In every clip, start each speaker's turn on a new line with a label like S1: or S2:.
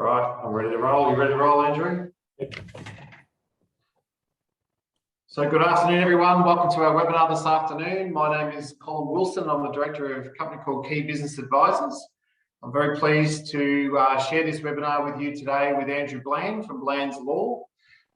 S1: right, I'm ready to roll. You ready to roll, Andrew?
S2: Yep.
S1: So good afternoon, everyone. Welcome to our webinar this afternoon. My name is Colin Wilson. I'm the director of a company called Key Business Advisors. I'm very pleased to share this webinar with you today with Andrew Bland from Bland's Law.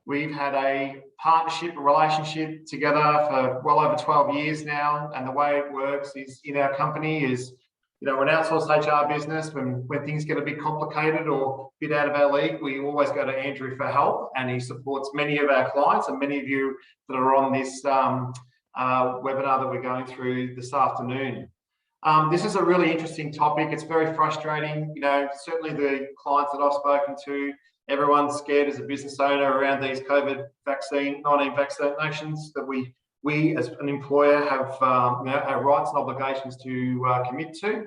S1: We've had a partnership, a relationship together for well over 12 years now. And the way it works is in our company is, we're an outsourced HR business. When things get a bit complicated or a bit out of our league, we always go to Andrew for help, and he supports many of our clients and many of you that are on this webinar that we're going through this afternoon. This is a really interesting topic. It's very frustrating. Certainly the clients that I've spoken to, everyone's scared as a business owner around these COVID-19 vaccinations that we as an employer have our rights and obligations to commit to.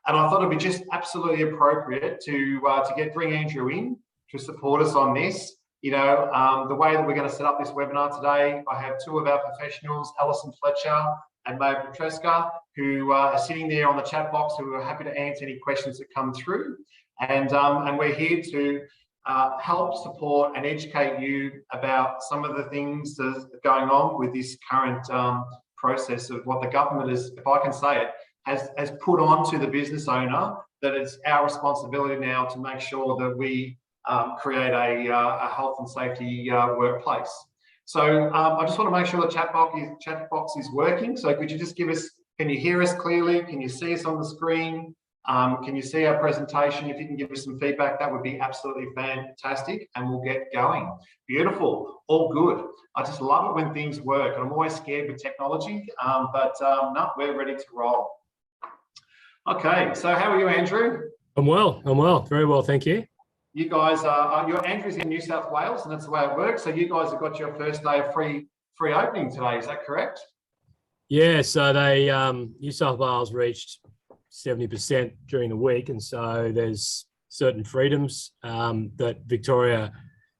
S1: And I thought it'd be just absolutely appropriate to bring Andrew in to support us on this. The way that we're going to set up this webinar today, I have two of our professionals, Alison Fletcher and Mo Petreska, who are sitting there on the chat box, who are happy to answer any questions that come through. And we're here to help support and educate you about some of the things that are going on with this current process of what the government is, if I can say it, has put onto the business owner, that it's our responsibility now to make sure that we create a health and safety workplace. So I just want to make sure the chat box is working. So could you just give us, can you hear us clearly? Can you see us on the screen? Can you see our presentation? If you can give us some feedback, that would be absolutely fantastic, and we'll get going. Beautiful, all good. I just love it when things work, and I'm always scared with technology, but no, we're ready to roll. Okay, so how are you, Andrew?
S2: I'm well, very well, thank you.
S1: You guys your Andrew's in New South Wales, and that's the way it works. So you guys have got your first day of free opening today, is that correct? Yeah,
S2: so they New South Wales reached 70% during the week, and so there's certain freedoms that Victoria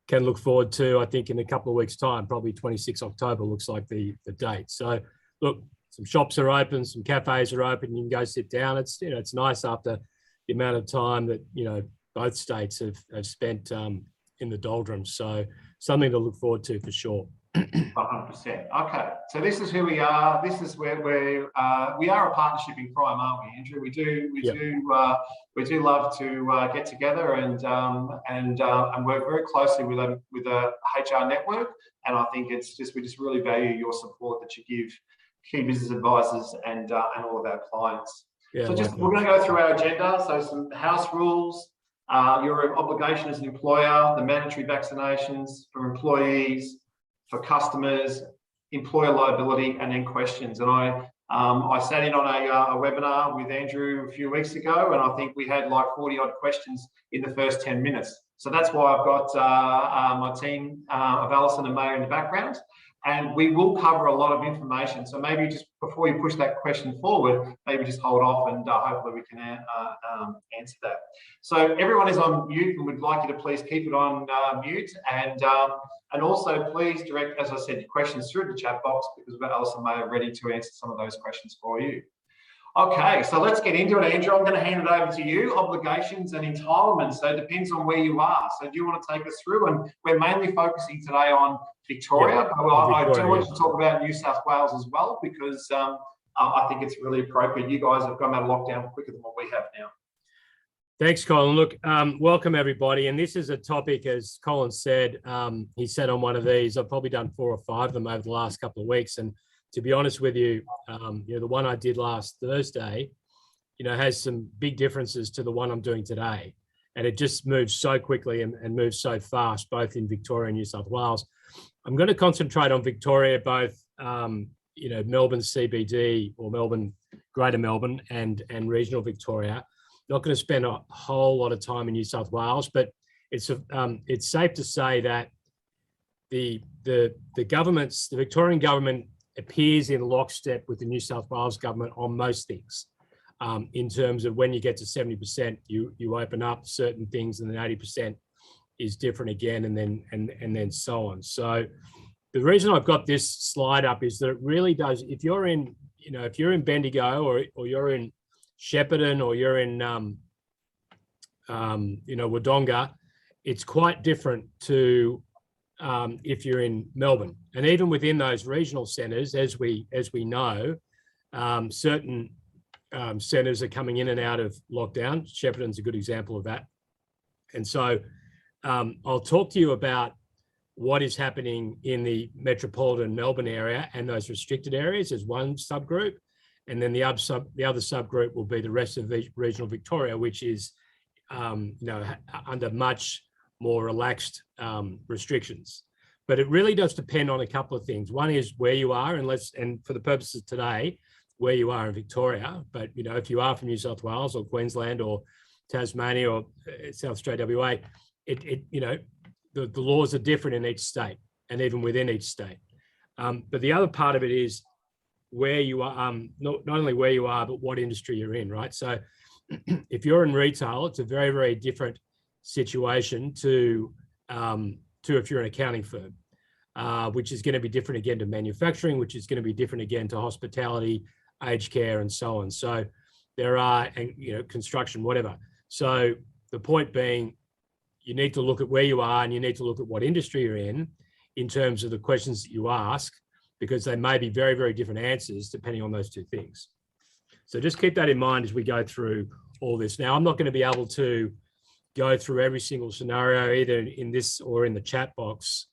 S2: can look forward to. I think in a couple of weeks' time, probably 26 October looks like the date. So look, some shops are open, some cafes are open. You can go sit down. It's it's nice after the amount of time that both states have spent in the doldrums. So something to look forward to for sure.
S1: 100%. Okay, so this is who we are. This is where we are a partnership in crime, aren't we, Andrew? We do love to get together and work very closely with a HR network. And I think we just really value your support that you give Key Business Advisors and all of our clients. Yeah, so we're going to go through our agenda. So some house rules, your obligation as an employer, the mandatory vaccinations for employees, for customers, employer liability, and then questions. And I sat in on a webinar with Andrew a few weeks ago, and I think we had like 40 odd questions in the first 10 minutes. So that's why I've got my team of Alison and May in the background, and we will cover a lot of information. So maybe just before you push that question forward, maybe just hold off, and hopefully we can answer that. So everyone is on mute, and we'd like you to please keep it on mute, and also please direct, as I said, your questions through the chat box, because we've got Alison and May ready to answer some of those questions for you. Okay, so let's get into it, Andrew. I'm going to hand it over to you. Obligations and entitlements. So it depends on where you are. So do you want to take us through? And we're mainly focusing today on Victoria. Yeah, I do want to talk about New South Wales as well, because I think it's really appropriate. You guys have come out of lockdown quicker than what we have now.
S2: Thanks, Colin. Look, welcome everybody. And this is a topic, as Colin said, he said on one of these, I've probably done 4 or 5 of them over the last couple of weeks. And to be honest with you, the one I did last Thursday, has some big differences to the one I'm doing today. And it just moves so quickly and moves so fast, both in Victoria and New South Wales. I'm going to concentrate on Victoria, both, Melbourne CBD or Melbourne, Greater Melbourne and regional Victoria. Not going to spend a whole lot of time in New South Wales, but it's safe to say that the Victorian government appears in lockstep with the New South Wales government on most things. In terms of when you get to 70%, you open up certain things, and then 80% is different again, and then so on. So the reason I've got this slide up is that it really does. If you're in Bendigo or you're in Shepparton or you're in Wodonga, it's quite different to if you're in Melbourne. And even within those regional centres, as we know, certain centres are coming in and out of lockdown. Shepparton's a good example of that. And so I'll talk to you about what is happening in the metropolitan Melbourne area and those restricted areas as one subgroup. And then the other subgroup will be the rest of the regional Victoria, which is under much more relaxed restrictions. But it really does depend on a couple of things. One is where you are, and for the purposes of today, where you are in Victoria. But if you are from New South Wales or Queensland or Tasmania or South Australia, WA, the laws are different in each state and even within each state. But the other part of it is where you are, not only where you are, but what industry you're in, right? So if you're in retail, it's a very, very different situation to if you're an accounting firm, which is going to be different again to manufacturing, which is going to be different again to hospitality, aged care, and so on. So there are, construction, whatever. So the point being, you need to look at where you are and you need to look at what industry you're in terms of the questions that you ask, because they may be very, very different answers depending on those two things. So just keep that in mind as we go through all this. Now, I'm not going to be able to go through every single scenario either in this or in the chat box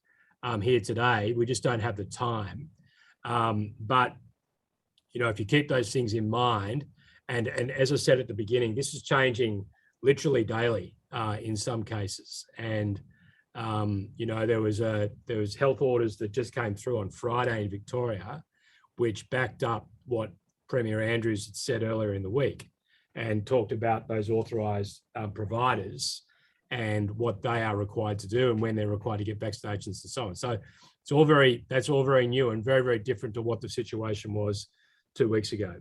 S2: here today. We just don't have the time. But, if you keep those things in mind, and as I said at the beginning, this is changing literally daily in some cases. And, there was health orders that just came through on Friday in Victoria, which backed up what Premier Andrews had said earlier in the week and talked about those authorised providers and what they are required to do and when they're required to get vaccinations and so on. So that's all very new and very, very different to what the situation was 2 weeks ago.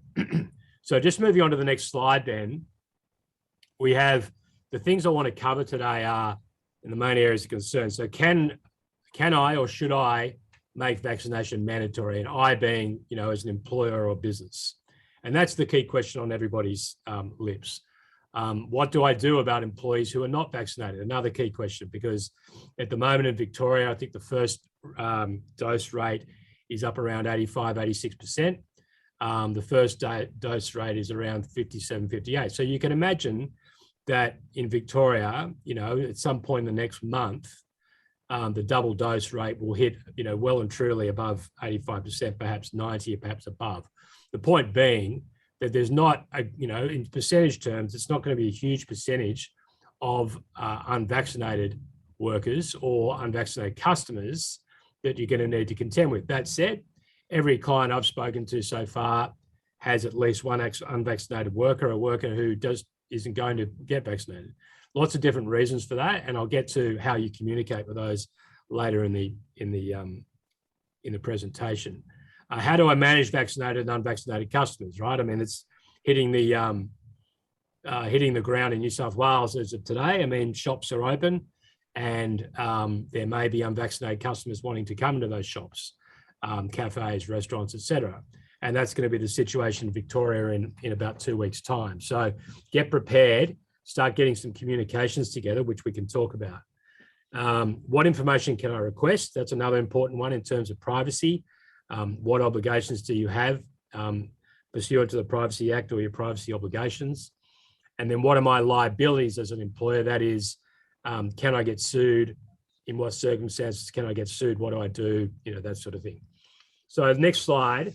S2: So just moving on to the next slide then, we have the things I want to cover today are in the main areas of concern. So can I or should I make vaccination mandatory? And I being, as an employer or business. And that's the key question on everybody's lips. What do I do about employees who are not vaccinated? Another key question, because at the moment in Victoria, I think the first dose rate is up around 85, 86%. The first dose rate is around 57, 58. So you can imagine that in Victoria, at some point in the next month, the double dose rate will hit, well and truly above 85%, perhaps 90, or perhaps above. The point being that there's not, in percentage terms, it's not going to be a huge percentage of unvaccinated workers or unvaccinated customers that you're going to need to contend with. That said, every client I've spoken to so far has at least one unvaccinated worker, a worker who isn't going to get vaccinated. Lots of different reasons for that, and I'll get to how you communicate with those later in the presentation. How do I manage vaccinated and unvaccinated customers? Right, I mean, it's hitting the ground in New South Wales as of today. I mean, shops are open, and there may be unvaccinated customers wanting to come into those shops, cafes, restaurants, etc. And that's going to be the situation in Victoria in about 2 weeks' time. So get prepared, start getting some communications together, which we can talk about. What information can I request? That's another important one in terms of privacy. What obligations do you have pursuant to the Privacy Act or your privacy obligations? And then what are my liabilities as an employer? That is, can I get sued? In what circumstances can I get sued? What do I do? That sort of thing. So next slide.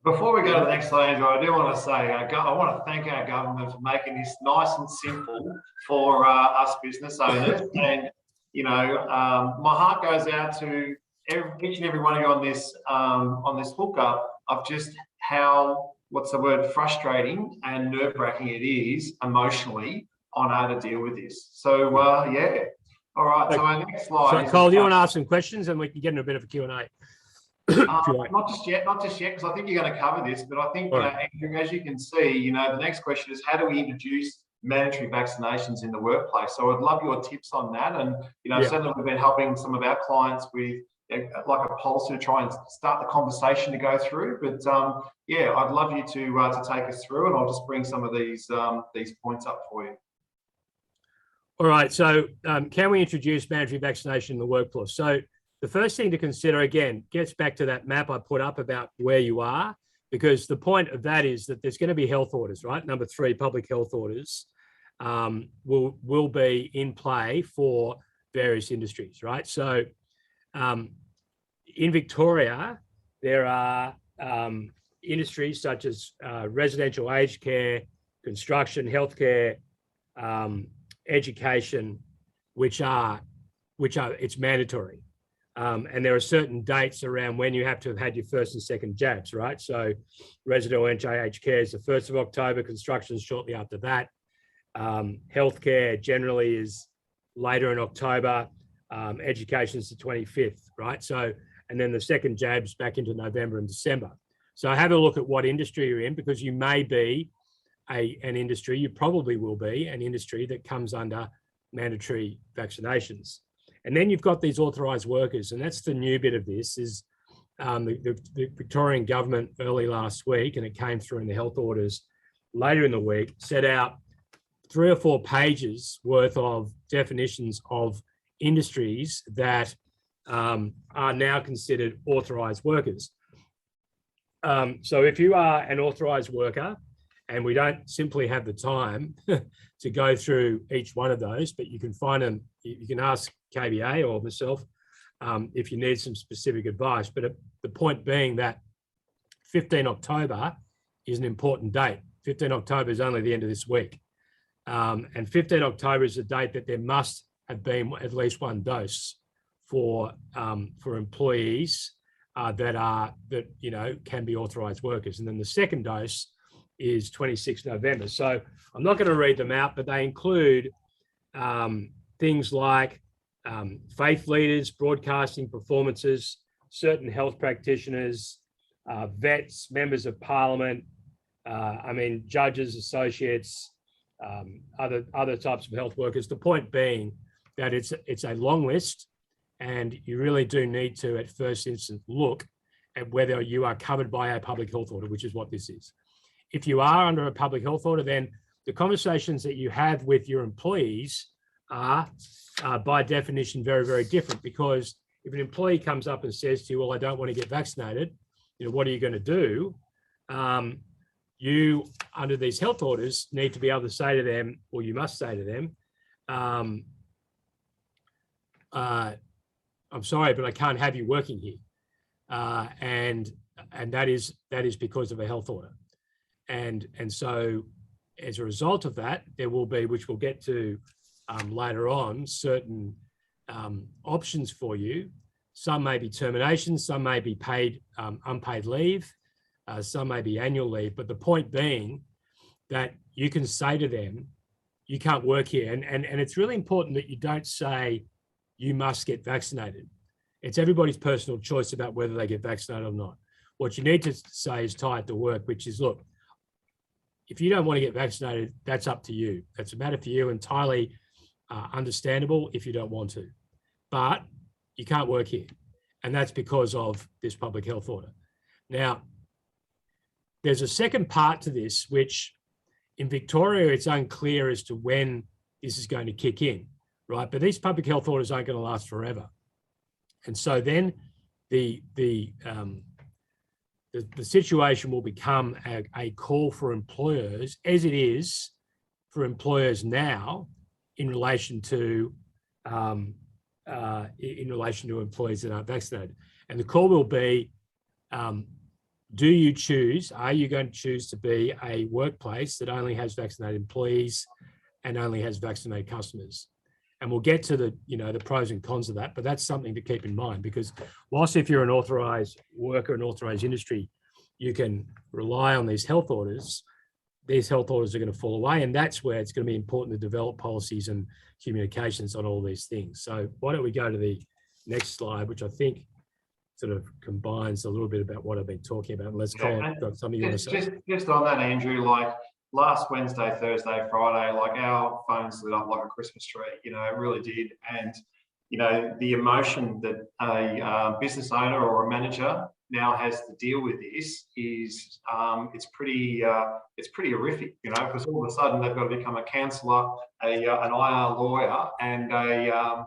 S1: Before we go to the next slide, Andrew, I do want to say, I want to thank our government for making this nice and simple for us business owners. And, my heart goes out to each and every one of you on this hookup of just how, frustrating and nerve-wracking it is emotionally on how to deal with this. So, yeah. All right, so our next slide.
S2: So, Cole, do you want to ask some questions and we can get into a bit of a Q&A?
S1: Not just yet, because I think you're going to cover this, but I think, Andrew, as you can see, the next question is how do we introduce mandatory vaccinations in the workplace? So I'd love your tips on that. And, certainly we've been helping some of our clients with like a policy to try and start the conversation to go through. But I'd love you to take us through, and I'll just bring some of these points up for you.
S2: All right, so can we introduce mandatory vaccination in the workforce? So the first thing to consider, again, gets back to that map I put up about where you are, because the point of that is that there's going to be health orders, right? Number 3, public health orders will be in play for various industries, right? So in Victoria, there are industries such as residential aged care, construction, healthcare, education, which are it's mandatory. And there are certain dates around when you have to have had your first and second jabs, right? So residential aged care is the 1st of October, construction is shortly after that. Healthcare generally is later in October, education is the 25th, right? So, and then the second jab's back into November and December. So have a look at what industry you're in, because you may be an industry, you probably will be an industry that comes under mandatory vaccinations. And then you've got these authorised workers, and that's the new bit of this is the Victorian government early last week, and it came through in the health orders later in the week, set out 3 or 4 pages worth of definitions of industries that are now considered authorised workers. So if you are an authorised worker, and we don't simply have the time to go through each one of those, but you can find them, you can ask KBA or myself if you need some specific advice. But the point being that 15 October is an important date. 15 October is only the end of this week. And 15 October is the date that there must have been at least 1 dose for employees that can be authorised workers. And then the second dose is 26 November. So I'm not going to read them out, but they include things like faith leaders, broadcasting performances, certain health practitioners, vets, members of parliament, judges, associates, other types of health workers. The point being that it's a long list, and you really do need to, at first instance, look at whether you are covered by a public health order, which is what this is. If you are under a public health order, then the conversations that you have with your employees are, by definition, very, very different. Because if an employee comes up and says to you, well, I don't want to get vaccinated, what are you going to do? You, under these health orders, need to be able to say to them, or you must say to them, I'm sorry, but I can't have you working here. And that is because of a health order. And so as a result of that, there will be, which we'll get to later on, certain options for you. Some may be terminations, some may be paid, unpaid leave, some may be annual leave. But the point being that you can say to them, you can't work here. And it's really important that you don't say you must get vaccinated. It's everybody's personal choice about whether they get vaccinated or not. What you need to say is tie it to work, which is, look, if you don't want to get vaccinated, that's up to you. That's a matter for you, entirely understandable if you don't want to. But you can't work here. And that's because of this public health order. Now, there's a second part to this, which in Victoria, it's unclear as to when this is going to kick in, right? But these public health orders aren't going to last forever. And so then the situation will become a call for employers, as it is for employers now, in relation to employees that aren't vaccinated. And the call will be, are you going to choose to be a workplace that only has vaccinated employees and only has vaccinated customers? And we'll get to the pros and cons of that, but that's something to keep in mind, because whilst if you're an authorised worker, an authorised industry, you can rely on these health orders are going to fall away. And that's where it's going to be important to develop policies and communications on all these things. So why don't we go to the next slide, which I think sort of combines a little bit about what I've been talking about. Unless Colin got something you want to say.
S1: Just on that, Andrew, like last Wednesday, Thursday, Friday, like our phones lit up like a Christmas tree, it really did. And, the emotion that a business owner or a manager now has to deal with this is it's pretty horrific, you know, because all of a sudden they've got to become a counsellor, an IR lawyer, and I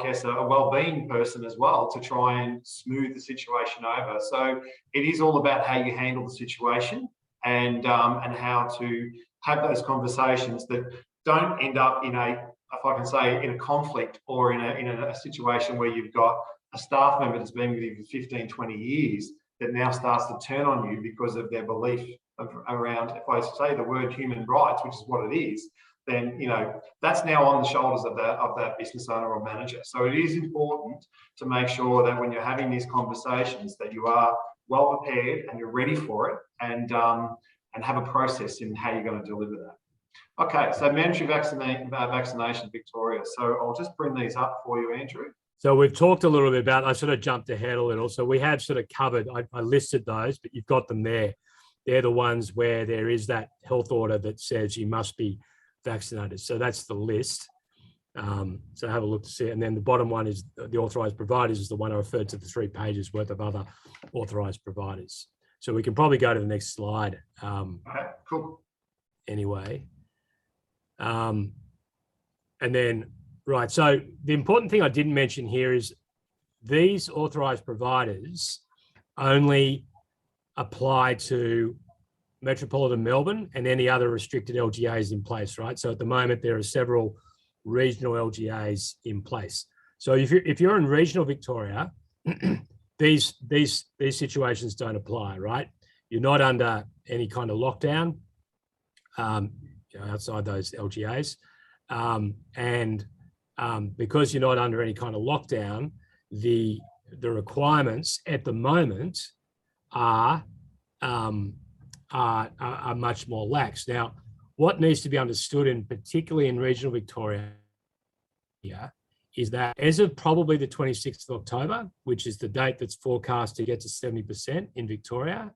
S1: guess a well-being person as well to try and smooth the situation over. So it is all about how you handle the situation and how to have those conversations that don't end up in a, if I can say, in a conflict or in a situation where you've got a staff member that's been with you for 15, 20 years that now starts to turn on you because of their belief around, if I say the word human rights, which is what it is, then, you know, that's now on the shoulders of that business owner or manager. So it is important to make sure that when you're having these conversations that you are well prepared and you're ready for it, and have a process in how you're going to deliver that. Okay, so mandatory vaccination, Victoria. So I'll just bring these up for you, Andrew.
S2: So we've talked a little bit about, I sort of jumped ahead a little. So we have sort of covered, I listed those, but you've got them there. They're the ones where there is that health order that says you must be vaccinated. So that's the list. So have a look to see it. And then the bottom one is the authorised providers, is the one I referred to, the 3 pages worth of other authorised providers. So we can probably go to the next slide.
S1: Okay, cool.
S2: Anyway. And then, right. So the important thing I didn't mention here is these authorised providers only apply to Metropolitan Melbourne and any other restricted LGAs in place, right? So at the moment, there are several regional LGAs in place. So if you're in regional Victoria, these situations don't apply, right? You're not under any kind of lockdown outside those LGAs. Because you're not under any kind of lockdown, the requirements at the moment are much more lax. Now, what needs to be understood, and particularly in regional Victoria, is that as of probably the 26th of October, which is the date that's forecast to get to 70% in Victoria,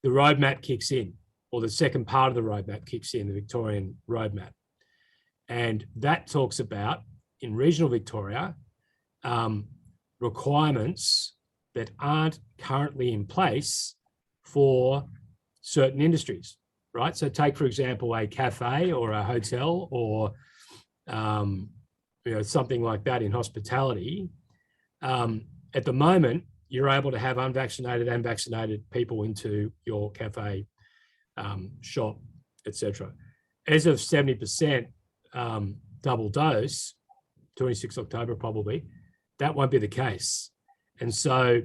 S2: the roadmap kicks in, or the second part of the roadmap kicks in, the Victorian roadmap. And that talks about, in regional Victoria, requirements that aren't currently in place for certain industries, right? So take, for example, a cafe or a hotel or something like that in hospitality. At the moment, you're able to have unvaccinated and vaccinated people into your cafe, shop, etc. As of 70% double dose, 26 October probably, that won't be the case. And so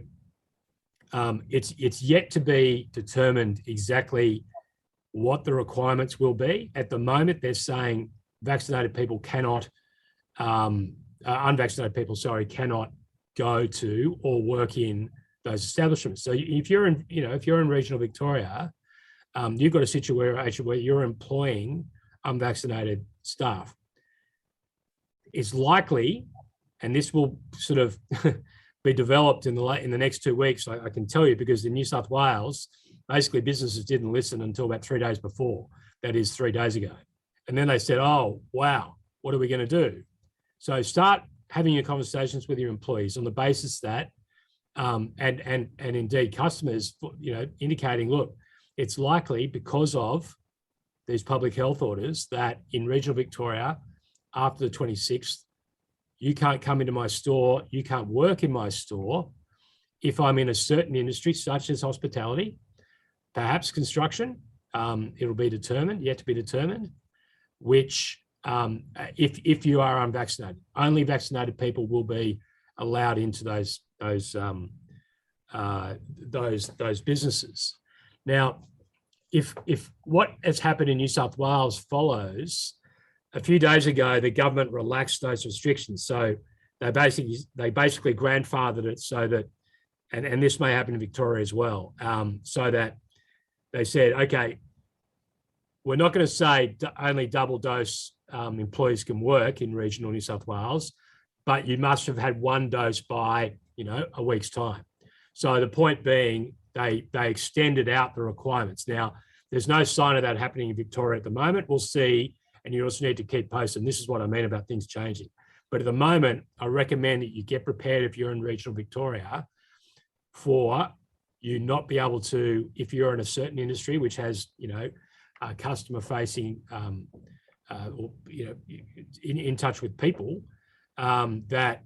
S2: it's yet to be determined exactly what the requirements will be. At the moment, they're saying vaccinated people cannot, unvaccinated people, cannot go to or work in those establishments. So if you're in regional Victoria, you've got a situation where you're employing unvaccinated staff. It's likely, and this will sort of be developed in the next 2 weeks, I can tell you, because in New South Wales, basically businesses didn't listen until about 3 days before, that is 3 days ago. And then they said, oh, wow, what are we going to do? So start having your conversations with your employees on the basis that, and indeed customers, indicating, look, it's likely because of these public health orders that in regional Victoria, after the 26th, you can't come into my store, you can't work in my store if I'm in a certain industry, such as hospitality, perhaps construction, it'll be determined, yet to be determined, which if you are unvaccinated, only vaccinated people will be allowed into those businesses. Now, if what has happened in New South Wales follows, a few days ago, the government relaxed those restrictions. So they basically grandfathered it so that, and this may happen in Victoria as well, so that they said, okay, we're not going to say only double dose employees can work in regional New South Wales, but you must have had 1 dose by, a week's time. So the point being, they extended out the requirements. Now, there's no sign of that happening in Victoria at the moment. We'll see. And you also need to keep posted. And this is what I mean about things changing. But at the moment, I recommend that you get prepared if you're in regional Victoria, for you not be able to, if you're in a certain industry which has, customer facing, or, in touch with people, that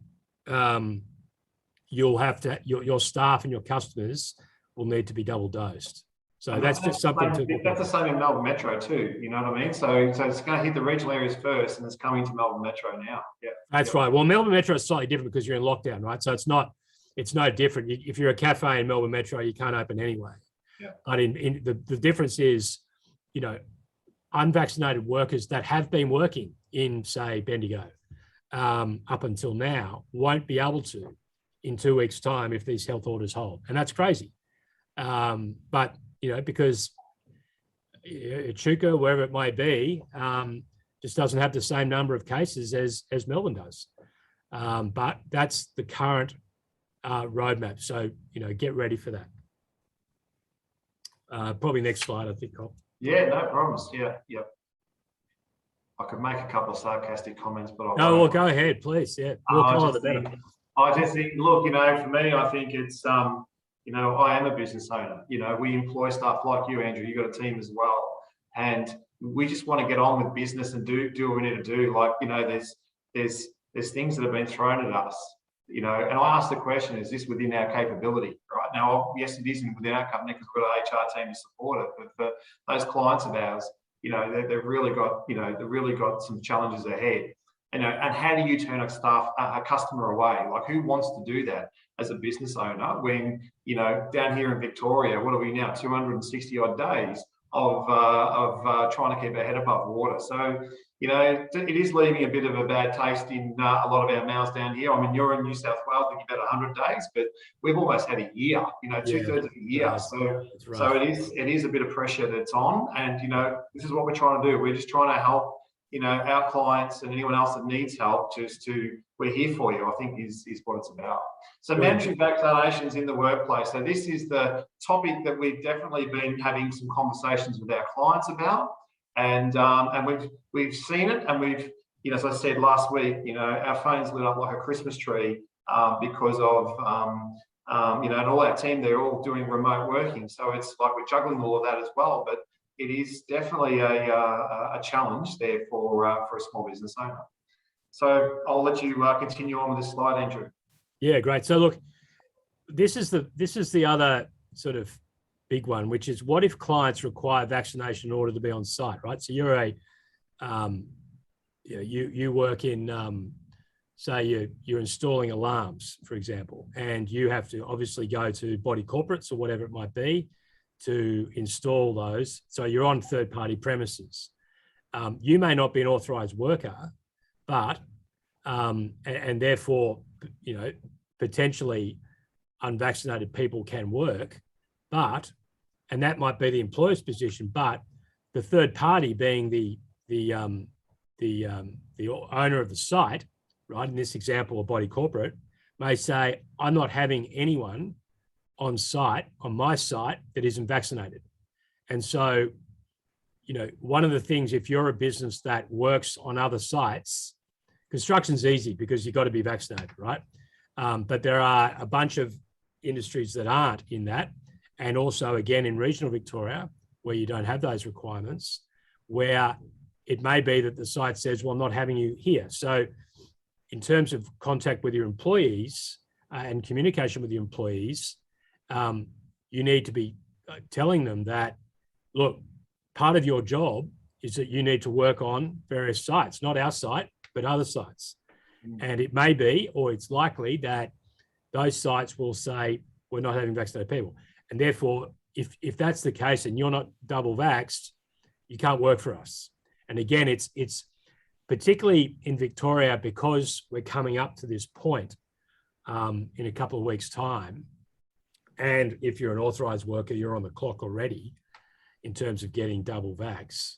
S2: you'll have to, your staff and your customers will need to be double dosed. So that's just something to.
S1: That's the same in Melbourne Metro too. You know what I mean? So it's going to hit the regional areas first, and it's coming to Melbourne Metro now. Yeah,
S2: that's right. Well, Melbourne Metro is slightly different because you're in lockdown, right? So it's no different. If you're a cafe in Melbourne Metro, you can't open anyway.
S1: Yeah.
S2: But the difference is, unvaccinated workers that have been working in, say, Bendigo, up until now, won't be able to in 2 weeks' time if these health orders hold, and that's crazy. But because Echuca, wherever it may be, just doesn't have the same number of cases as Melbourne does. But that's the current roadmap. So, get ready for that. Probably next slide, I think, Col.
S1: Yeah, no problems. Yeah. I could make a couple of sarcastic comments, but
S2: well, go ahead, please. Yeah, more the better.
S1: I just think, look, for me, I think it's, I am a business owner. We employ staff like you, Andrew. You've got a team as well, and we just want to get on with business and do what we need to do. Like, there's things that have been thrown at us. And I ask the question: is this within our capability? Right now, yes, it isn't within our company because we've got an HR team to support it. But for those clients of ours, they've really got some challenges ahead. And how do you turn a customer away? Like, who wants to do that as a business owner when, down here in Victoria, what are we now, 260 odd days of trying to keep our head above water? So, it is leaving a bit of a bad taste in a lot of our mouths down here. I mean, you're in New South Wales, I think about 100 days, but we've almost had a year, 2/3 of a year. Right. So it is a bit of pressure that's on, and, this is what we're trying to do. We're just trying to help, our clients and anyone else that needs help. We're here for you, I think is what it's about. So mandatory vaccinations in the workplace. So this is the topic that we've definitely been having some conversations with our clients about, and we've seen it, and we've, as I said last week, our phones lit up like a Christmas tree because of and all our team, they're all doing remote working. So it's like we're juggling all of that as well, but it is definitely a challenge there for a small business owner. So I'll let you continue on with this slide, Andrew.
S2: Yeah, great. So look, this is the other sort of big one, which is what if clients require vaccination order to be on site, right? So you're you work in, say you're installing alarms, for example, and you have to obviously go to body corporates or whatever it might be to install those. So you're on third-party premises. You may not be an authorised worker, but and therefore, potentially unvaccinated people can work, and that might be the employer's position, but the third party being the owner of the site, right? In this example, a body corporate may say, I'm not having anyone on my site that isn't vaccinated. And so, one of the things, if you're a business that works on other sites, construction's easy because you've got to be vaccinated, right? But there are a bunch of industries that aren't in that. And also, again, in regional Victoria, where you don't have those requirements, where it may be that the site says, well, I'm not having you here. So in terms of contact with your employees and communication with your employees, you need to be telling them that, look, part of your job is that you need to work on various sites, not our site, but other sites. And it may be, or it's likely that those sites will say, we're not having vaccinated people. And therefore, if that's the case and you're not double vaxxed, you can't work for us. And again, it's particularly in Victoria, because we're coming up to this point in a couple of weeks' time. And if you're an authorised worker, you're on the clock already in terms of getting double dose.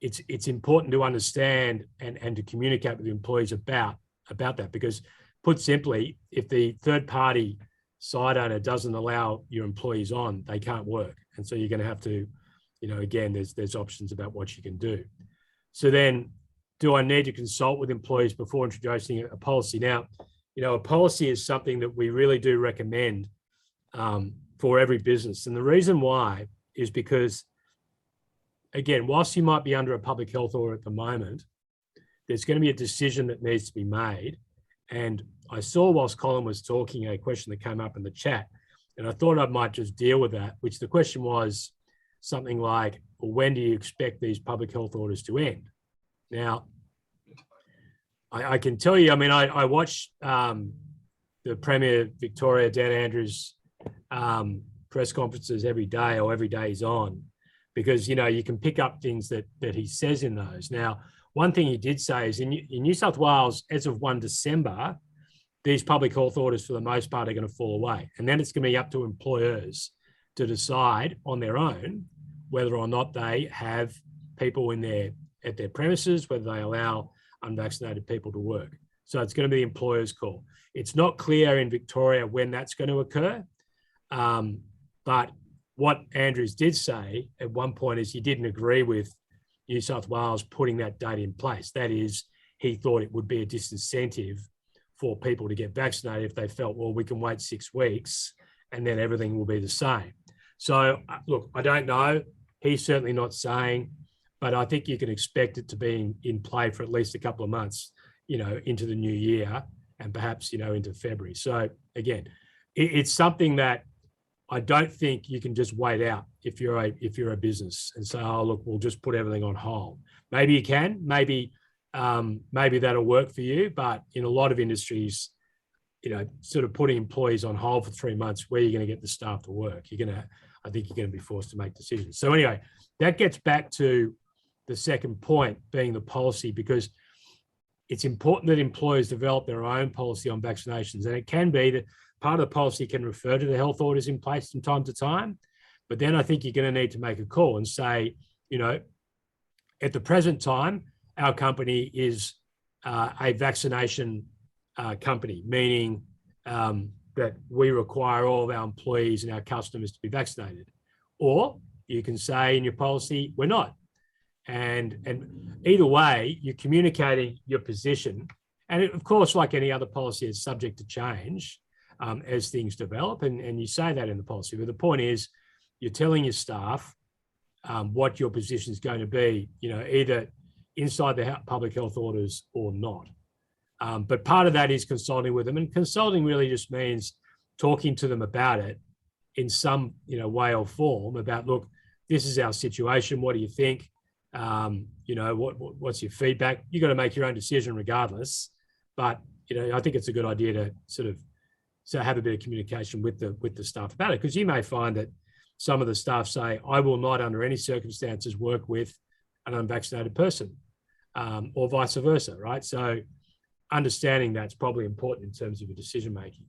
S2: It's important to understand and to communicate with the employees about that, because put simply, if the third party site owner doesn't allow your employees on, they can't work. And so you're going to have to, again, there's options about what you can do. So then, do I need to consult with employees before introducing a policy? Now, a policy is something that we really do recommend for every business. And the reason why is because, again, whilst you might be under a public health order at the moment, there's going to be a decision that needs to be made. And I saw whilst Colin was talking a question that came up in the chat, and I thought I might just deal with that, which the question was something like, well, when do you expect these public health orders to end? Now, I can tell you, I mean, I watch the Premier Victoria, Dan Andrews, press conferences every day, or every day he's on, because, you can pick up things that he says in those. Now, one thing he did say is in New South Wales, as of 1 December, these public health orders, for the most part, are going to fall away. And then it's going to be up to employers to decide on their own whether or not they have people at their premises, whether they allow unvaccinated people to work. So it's going to be the employer's call. It's not clear in Victoria when that's going to occur. But what Andrews did say at one point is he didn't agree with New South Wales putting that date in place. That is, he thought it would be a disincentive for people to get vaccinated if they felt, well, we can wait 6 weeks and then everything will be the same. So look, I don't know. He's certainly not saying, but I think you can expect it to be in play for at least a couple of months, into the new year, and perhaps, into February. So again, it's something that I don't think you can just wait out if you're a business and say, oh, look, we'll just put everything on hold. Maybe you can, maybe that'll work for you, but in a lot of industries, sort of putting employees on hold for 3 months, where you're going to get the staff to work, I think you're going to be forced to make decisions. So anyway, that gets back to the second point, being the policy, because it's important that employers develop their own policy on vaccinations. And it can be that part of the policy can refer to the health orders in place from time to time, but then I think you're going to need to make a call and say, at the present time, our company is a vaccination company, meaning that we require all of our employees and our customers to be vaccinated. Or you can say in your policy, we're not. And either way, you're communicating your position. And of course, like any other policy, it's subject to change as things develop. And you say that in the policy. But the point is, you're telling your staff what your position is going to be, either inside the public health orders or not. But part of that is consulting with them, and consulting really just means talking to them about it in some way or form about, look, this is our situation. What do you think? What's your feedback? You've got to make your own decision regardless. But I think it's a good idea to sort of have a bit of communication with the staff about it, because you may find that some of the staff say, I will not under any circumstances work with an unvaccinated person, or vice versa, right? So understanding that's probably important in terms of your decision making.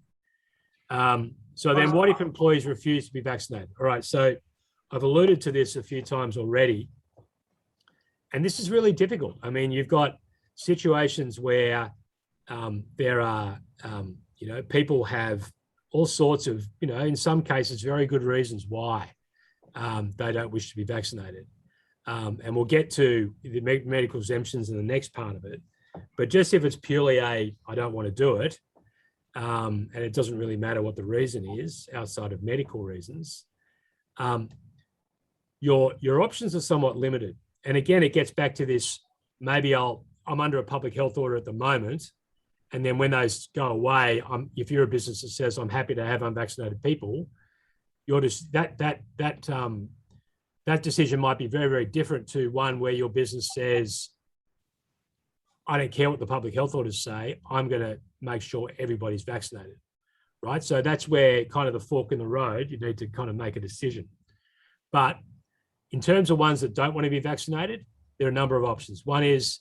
S2: So then what if employees refuse to be vaccinated? All right, so I've alluded to this a few times already, and this is really difficult. I mean, you've got situations where there are, people have all sorts of, in some cases, very good reasons why they don't wish to be vaccinated. And we'll get to the medical exemptions in the next part of it. But just if it's purely I don't want to do it, and it doesn't really matter what the reason is outside of medical reasons, your options are somewhat limited. And again, it gets back to this, maybe I'm under a public health order at the moment, and then when those go away, if you're a business that says, I'm happy to have unvaccinated people, you're just, that decision might be very, very different to one where your business says, I don't care what the public health orders say, I'm going to make sure everybody's vaccinated, right? So that's where kind of the fork in the road, you need to kind of make a decision. But in terms of ones that don't want to be vaccinated, there are a number of options. One is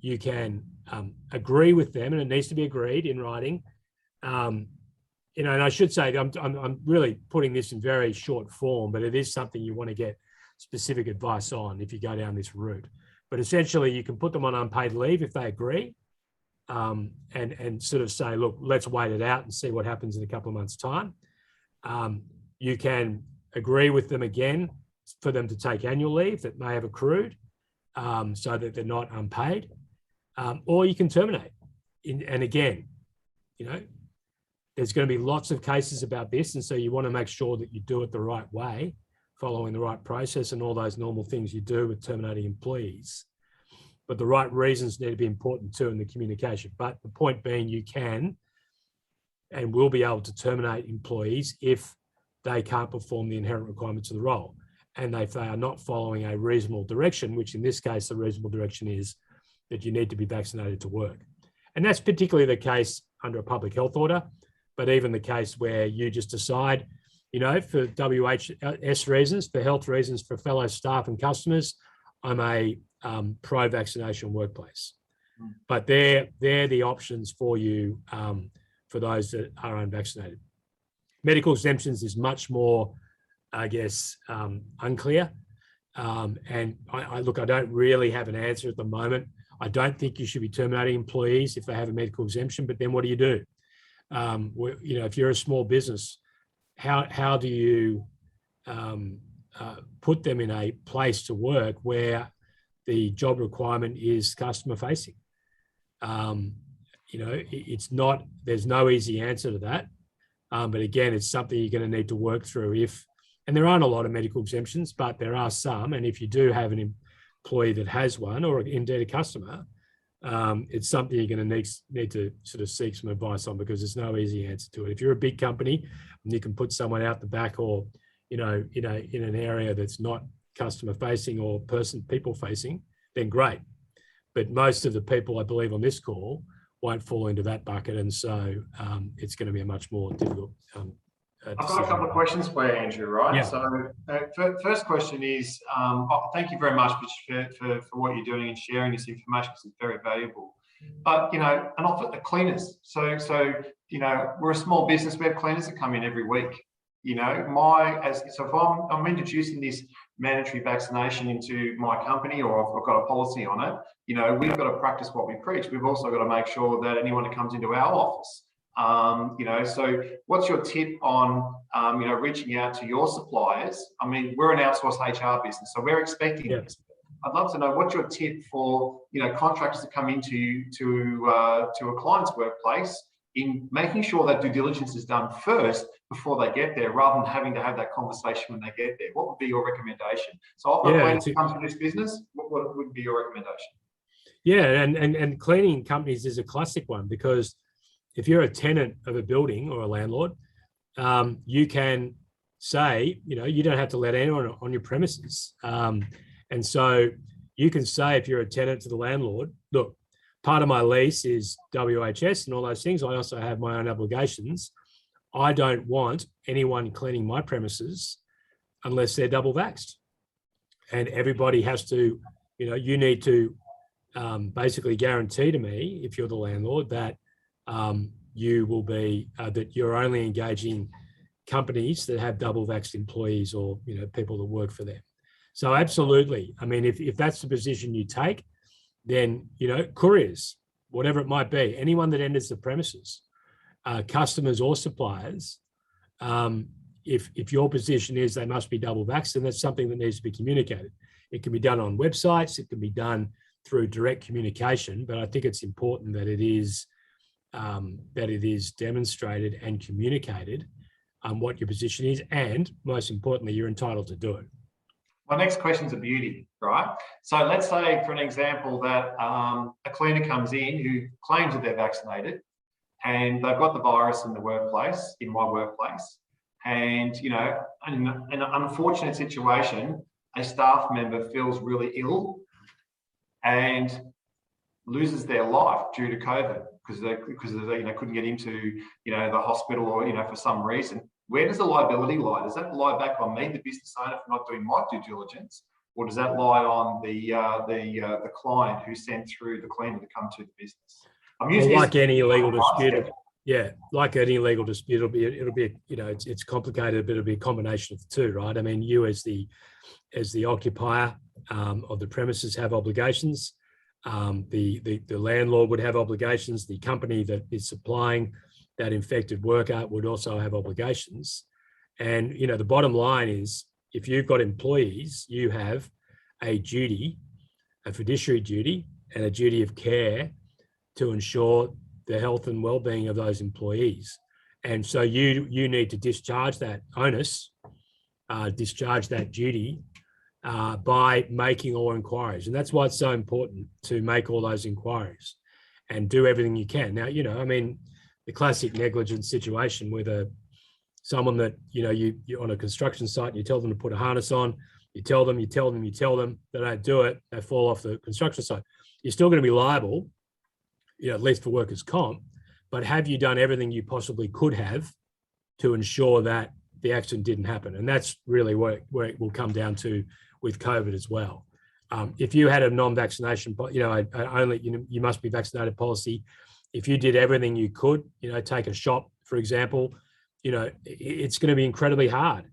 S2: you can agree with them, and it needs to be agreed in writing. And I should say, I'm really putting this in very short form, but it is something you want to get specific advice on if you go down this route. But essentially, you can put them on unpaid leave if they agree, and sort of say, look, let's wait it out and see what happens in a couple of months' time. You can agree with them again for them to take annual leave that may have accrued, so that they're not unpaid, or you can terminate. And again, there's going to be lots of cases about this. And so you want to make sure that you do it the right way, following the right process and all those normal things you do with terminating employees. But the right reasons need to be important too in the communication. But the point being, you can and will be able to terminate employees if they can't perform the inherent requirements of the role. And if they are not following a reasonable direction, which in this case, the reasonable direction is that you need to be vaccinated to work. And that's particularly the case under a public health order, but even the case where you just decide, for WHS reasons, for health reasons, for fellow staff and customers, I'm a pro-vaccination workplace. But they're the options for you for those that are unvaccinated. Medical exemptions is much more, I guess, unclear. And I don't really have an answer at the moment. I don't think you should be terminating employees if they have a medical exemption, but then what do you do? If you're a small business, how do you put them in a place to work where the job requirement is customer facing? There's no easy answer to that. But again, it's something you're going to need to work through and there aren't a lot of medical exemptions, but there are some. And if you do have an employee that has one, or indeed a customer, it's something you're going to need to sort of seek some advice on, because there's no easy answer to it. If you're a big company and you can put someone out the back, or in an area that's not customer facing or people facing, then great. But most of the people I believe on this call won't fall into that bucket, and so it's going to be a much more difficult
S1: I've got a couple of questions for you, Andrew, right?
S2: Yeah.
S1: So first question is, thank you very much for what you're doing and sharing this information, because it's very valuable. But, and often the cleaners. So we're a small business, we have cleaners that come in every week. If I'm introducing this mandatory vaccination into my company, or I've got a policy on it, we've got to practice what we preach. We've also got to make sure that anyone that comes into our office, so what's your tip on, reaching out to your suppliers? I mean, we're an outsourced HR business, so we're expecting this. I'd love to know what's your tip for, contractors that come into to a client's workplace, in making sure that due diligence is done first before they get there, rather than having to have that conversation when they get there. What would be your recommendation? So I've got cleaners that come to this business. What would be your recommendation? Yeah,
S2: and cleaning companies is a classic one, because if you're a tenant of a building or a landlord, you can say, you don't have to let anyone on your premises. And so you can say, if you're a tenant to the landlord, look, part of my lease is WHS and all those things. I also have my own obligations. I don't want anyone cleaning my premises unless they're double vaxxed. And everybody has to, you need to basically guarantee to me, if you're the landlord, that you will be, that you're only engaging companies that have double vaxxed employees, or, people that work for them. So absolutely. I mean, if that's the position you take, then, couriers, whatever it might be, anyone that enters the premises, customers or suppliers, if your position is they must be double vaxxed, then that's something that needs to be communicated. It can be done on websites, it can be done through direct communication, but I think it's important that it is demonstrated and communicated what your position is, and most importantly, you're entitled to do it.
S1: My next question is a beauty, right? So let's say, for an example, that a cleaner comes in who claims that they're vaccinated, and they've got the virus in my workplace, and in an unfortunate situation, a staff member feels really ill and loses their life due to COVID because they couldn't get into the hospital, or for some reason. Where does the liability lie? Does that lie back on me, the business owner, for not doing my due diligence, or does that lie on the client who sent through the cleaner to come to the business? I'm using
S2: like any legal dispute. Yeah, like any legal dispute, it'll be it's complicated, but it'll be a combination of the two, right? I mean, you as the occupier of the premises have obligations. The landlord would have obligations. The company that is supplying that infected worker would also have obligations. And, the bottom line is, if you've got employees, you have a duty, a fiduciary duty, and a duty of care to ensure the health and well-being of those employees. And so you need to discharge that onus, discharge that duty by making all inquiries. And that's why it's so important to make all those inquiries and do everything you can. Now, I mean, the classic negligence situation with someone that, you're on a construction site, and you tell them to put a harness on, you tell them, they don't do it, they fall off the construction site. You're still going to be liable, at least for workers' comp, but have you done everything you possibly could have to ensure that the accident didn't happen? And that's really where it will come down to with COVID as well. If you had a non-vaccination, you must be vaccinated policy, if you did everything you could, take a shop, for example, it's going to be incredibly hard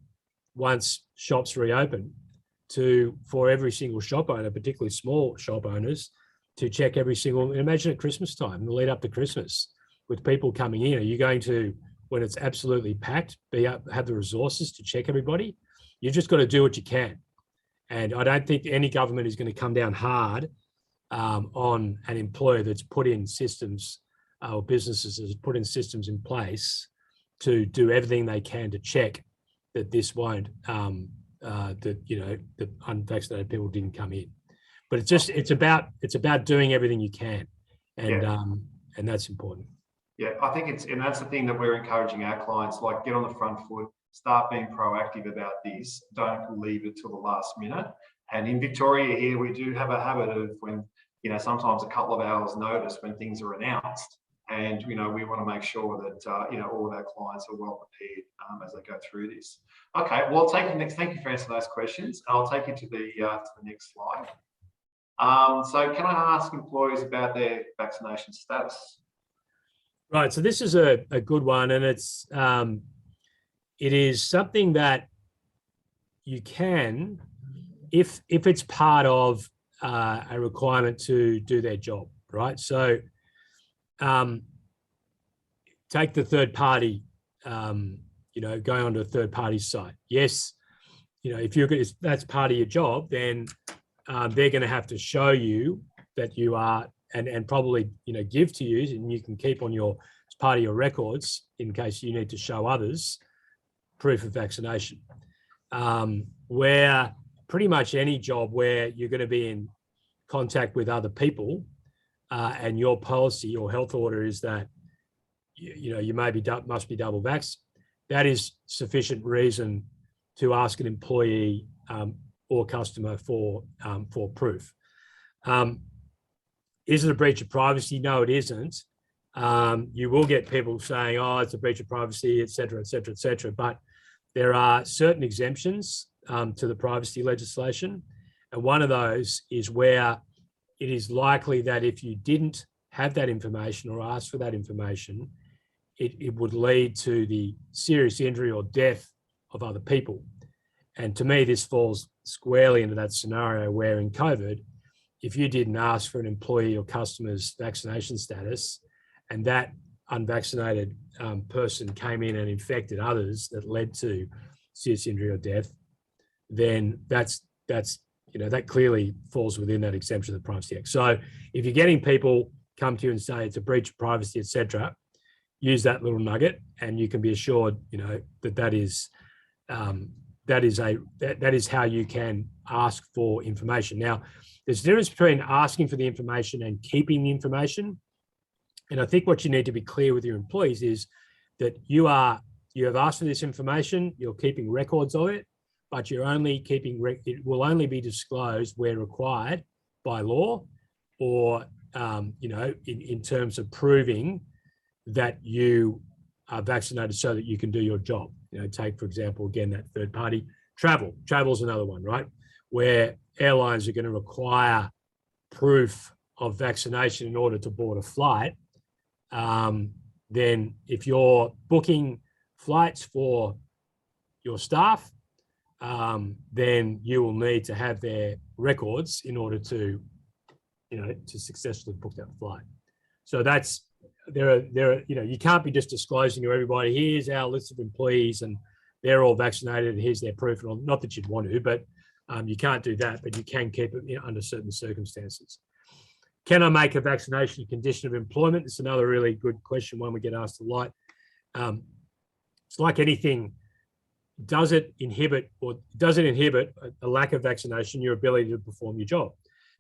S2: once shops reopen for every single shop owner, particularly small shop owners, to check every single, imagine at Christmas time, the lead up to Christmas, with people coming in, are you going to, when it's absolutely packed, have the resources to check everybody? You've just got to do what you can. And I don't think any government is going to come down hard on an employer that's put in systems or businesses that's put in systems in place to do everything they can to check that this won't, that unvaccinated people didn't come in. But it's about doing everything you can, and that's important.
S1: Yeah, I think and that's the thing that we're encouraging our clients, like, get on the front foot, start being proactive about this. Don't leave it till the last minute. And in Victoria here, we do have a habit of when, sometimes a couple of hours notice when things are announced. And, we want to make sure that, all of our clients are well prepared as they go through this. Okay, well, I'll take you next. Thank you for answering those questions. I'll take you to the next slide. So can I ask employees about their vaccination status?
S2: Right, so this is a good one, and it is something that you can, if it's part of a requirement to do their job, right? So take the third party, going onto a third party site. Yes, if that's part of your job, then they're going to have to show you that you are, and probably give to you, and you can keep on as part of your records in case you need to show others proof of vaccination. Where pretty much any job where you're going to be in contact with other people, and your policy or health order is that you must be double vaxxed, that is sufficient reason to ask an employee or customer for proof. Is it a breach of privacy? No, it isn't. You will get people saying, "Oh, it's a breach of privacy," et cetera, et cetera, et cetera. But there are certain exemptions to the privacy legislation, and one of those is where it is likely that if you didn't have that information or ask for that information, it would lead to the serious injury or death of other people. And to me, this falls squarely into that scenario where in COVID, if you didn't ask for an employee or customer's vaccination status, and that unvaccinated person came in and infected others that led to serious injury or death, then that clearly falls within that exemption of the Privacy Act. So if you're getting people come to you and say it's a breach of privacy, et cetera, use that little nugget, and you can be assured, that is how you can ask for information. Now, there's a difference between asking for the information and keeping the information. And I think what you need to be clear with your employees is that you have asked for this information, you're keeping records of it, but you're only keeping, it will only be disclosed where required by law, or, in terms of proving that you are vaccinated so that you can do your job. Take, for example, again, that third party travel. Travel is another one, right? Where airlines are going to require proof of vaccination in order to board a flight. Then if you're booking flights for your staff, then you will need to have their records in order to successfully book that flight. So that's, you can't be just disclosing to everybody, here's our list of employees and they're all vaccinated, here's their proof. Not that you'd want to, but you can't do that, but you can keep it under certain circumstances. Can I make a vaccination a condition of employment? It's another really good question, one we get asked a lot. It's like anything. Does it inhibit a lack of vaccination, your ability to perform your job?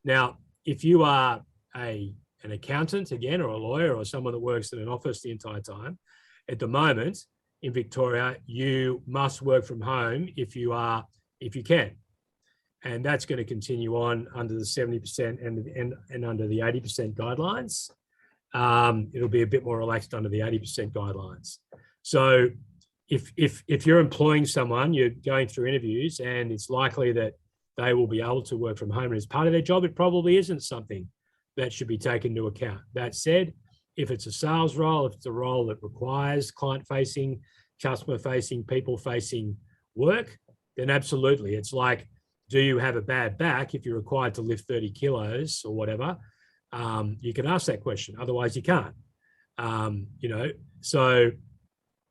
S2: Now, if you are an accountant, again, or a lawyer, or someone that works in an office the entire time, at the moment in Victoria, you must work from home if you can. And that's going to continue on under the 70% and under the 80% guidelines. It'll be a bit more relaxed under the 80% guidelines. So if you're employing someone, you're going through interviews, and it's likely that they will be able to work from home and as part of their job, it probably isn't something that should be taken into account. That said, if it's a sales role, if it's a role that requires client-facing, customer-facing, people-facing work, then absolutely. It's like, do you have a bad back? If you're required to lift 30 kilos or whatever, you can ask that question. Otherwise, you can't. So